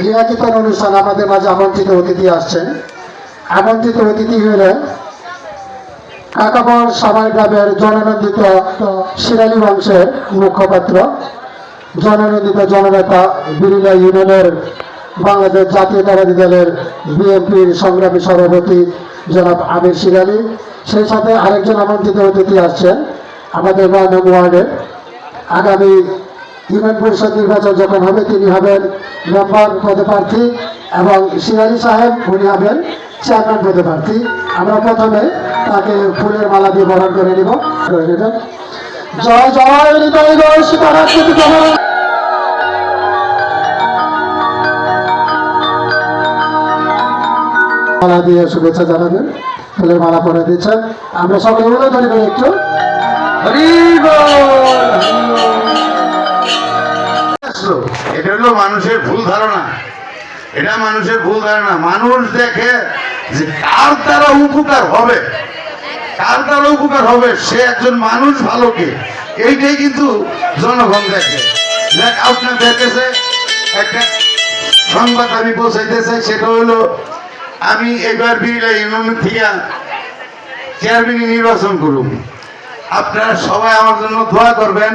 ইরাকিতান অনুষ্ঠান আমাদের মাঝে আমন্ত্রিত অতিথি আসছেন। আমন্ত্রিত অতিথি হলেন কাকাবর সাভার গ্রামের জননন্দিত শিরালি বংশের মুখপাত্র, জননন্দিত জননেতা বিরিলা ইউনিয়নের বাংলাদেশ জাতীয়তাবাদী দলের বিএনপির সংগ্রামী সভাপতি জনাব আমির শিরালি। সেই সাথে আরেকজন আমন্ত্রিত অতিথি আসছেন আমাদের ৯ নং ওয়ার্ডের আগামী ইউনিয়ন পরিষদ নির্বাচন যখন হবে তিনি হবেন মেম্বার পদপ্রার্থী এবং শিরালি সাহেব উনি হবেন চেয়ারম্যান পদপ্রার্থী। আমরা প্রথমে তাকে ফুলের মালা দিয়ে বরণ করে নিব। জয় জয় হৃদয় ঘোষ মালা দিয়ে শুভেচ্ছা জানাবেন, ফুলের মালা পরে দিচ্ছেন। আমরা সকলে বলে ধরি করে একটু এটা হলো মানুষের ভুল ধারণা। এটা মানুষের ভুল ধারণা। মানুষ দেখে যে কার দ্বারা উপকার হবে, কার দ্বারা উপকার হবে সে একজন মানুষ ভালো কে, এইটাই কিন্তু জনগণ দেখে। দেখ আপনার দেখেছে একটা সংবাদ আমি পৌঁছাইতে চাই, সেটা হলো আমি এবার বিরিলা ইউনিয়ন থেকে চেয়ারম্যান নির্বাচন করুন। আপনারা সবাই আমার জন্য দোয়া করবেন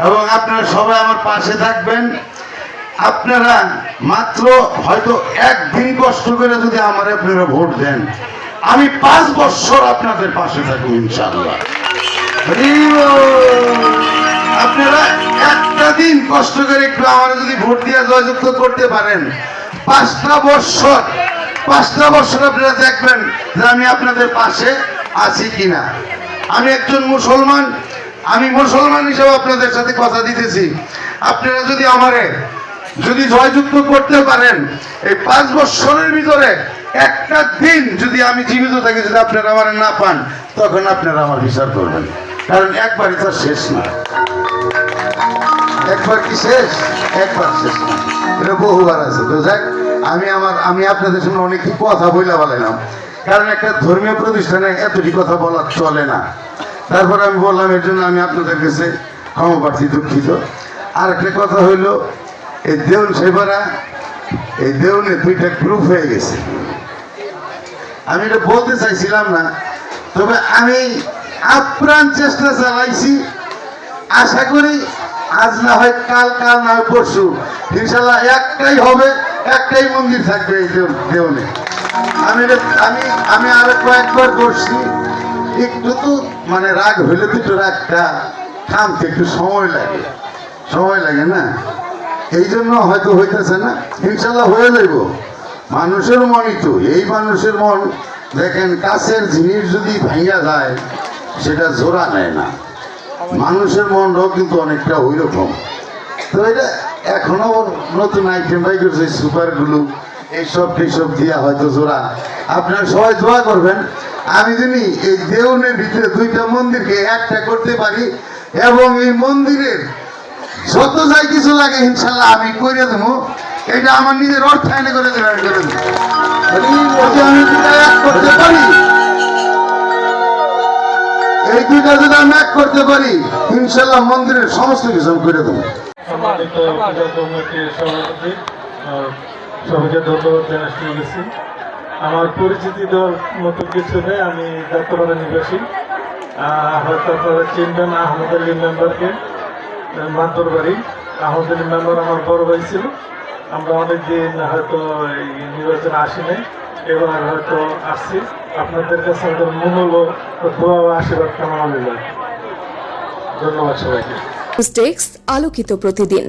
এবং আপনারা সবাই আমার পাশে থাকবেন। আপনারা মাত্র হয়তো একদিন কষ্ট করে যদি আমার আপনারা ভোট দেন, আমি 5 বছর আপনাদের পাশে থাকবো ইনশাআল্লাহ। আপনারা একটা দিন কষ্ট করে একটু আমার যদি ভোট দিয়ে জয়যুক্ত করতে পারেন, 5টা বছর আপনারা দেখবেন যে আমি আপনাদের পাশে আছি কিনা। আমি একজন মুসলমান, আমি মুসলমান হিসেবে আপনাদের সাথে কথা দিতেছি। আপনারা যদি আমারে যদি জয়যুক্ত করতে পারেন, এই 5 বছরের ভিতরে একটা দিন যদি আমি জীবিত থাকি, যদি আপনারা আমার না পান, তখন আপনারা আমার বিচার করবেন। কারণ একবারই তো শেষ না। একবার কি শেষ? একবার শেষ না, এটা বহুবার আছে। তো যাক, আমি আপনাদের সামনে অনেক কথা বইলা বলাইলাম, কারণ একটা ধর্মীয় প্রতিষ্ঠানে এতটি কথা বলা চলে না। তারপরে আমি বললাম, এর জন্য আমি আপনাদের কাছে ক্ষমা প্রার্থী, দুঃখিত। আর একটা কথা হইল, এই দেউল সেবারা, এই দেউলে 2টা গ্রুপ হয়ে গেছে। আমি এটা বলতে চাইছিলাম না, তবে আমি আপ্রাণ চেষ্টা চালাইছি। আশা করি আজ না হয় কাল, কাল না হয় পরশু, ইনশাল্লাহ একটাই হবে, একটাই মন্দির থাকবে এই দেউলে। আমি আরো কয়েকবার করছি, একটু তো মানে রাগ হইলে তো একটু রাগটা থামতে একটু সময় লাগে না, এই জন্য হয়তো হইতেছে না। ইনশাল্লাহ হয়ে যাইব। মানুষের মনই তো, এই মানুষের মন দেখেন, কাছের জিনিস যদি ভাঙা যায় সেটা জোড়া নেয় না। মানুষের মনটাও কিন্তু অনেকটা ওই রকম। তো এটা এখনো নতুন আইটেম বাই করছে, সুপারগুলো এইসব দিয়া হয়তো জোড়া। আপনারা সবাই দোয়া করবেন আমি যদি এই দেউলের ভিতরে 2টা মন্দিরকে একটা করতে পারি, এবং এই মন্দিরের যত যাই কিছু লাগে ইনশাল্লাহ আমি করে দেবো। এটা আমার নিজের অর্থায়নে করে দেবো, আমি করে দেবো। আমি 2টা এক করতে পারি, এই 2টা যদি আমি এক করতে পারি, ইনশাল্লাহ মন্দিরের সমস্ত কিছু আমি করে দেবো। সম্মানিত সভাপতি, সবাইকে ধন্যবাদ জানাতে বলেছি। আমার পরিচিতি দেওয়ার মতো কিছু নেই, আমি যাত্রাবাড়া নিবাসী। হয়তো আপনারা চিনবেন আহমদ আলী মেম্বারকে, মান্তর বাড়ি। আহমদ আলী মেম্বার আমার বড় ভাই ছিল। আমরা অনেকদিন হয়তো এই নির্বাচনে আসি নাই, এবার হয়তো আসছি। আপনাদের কাছে আমাদের মনোল দোয়া ও আশীর্বাদ কামনা রইল। ধন্যবাদ সবাইকে। আলোকিত প্রতিদিন।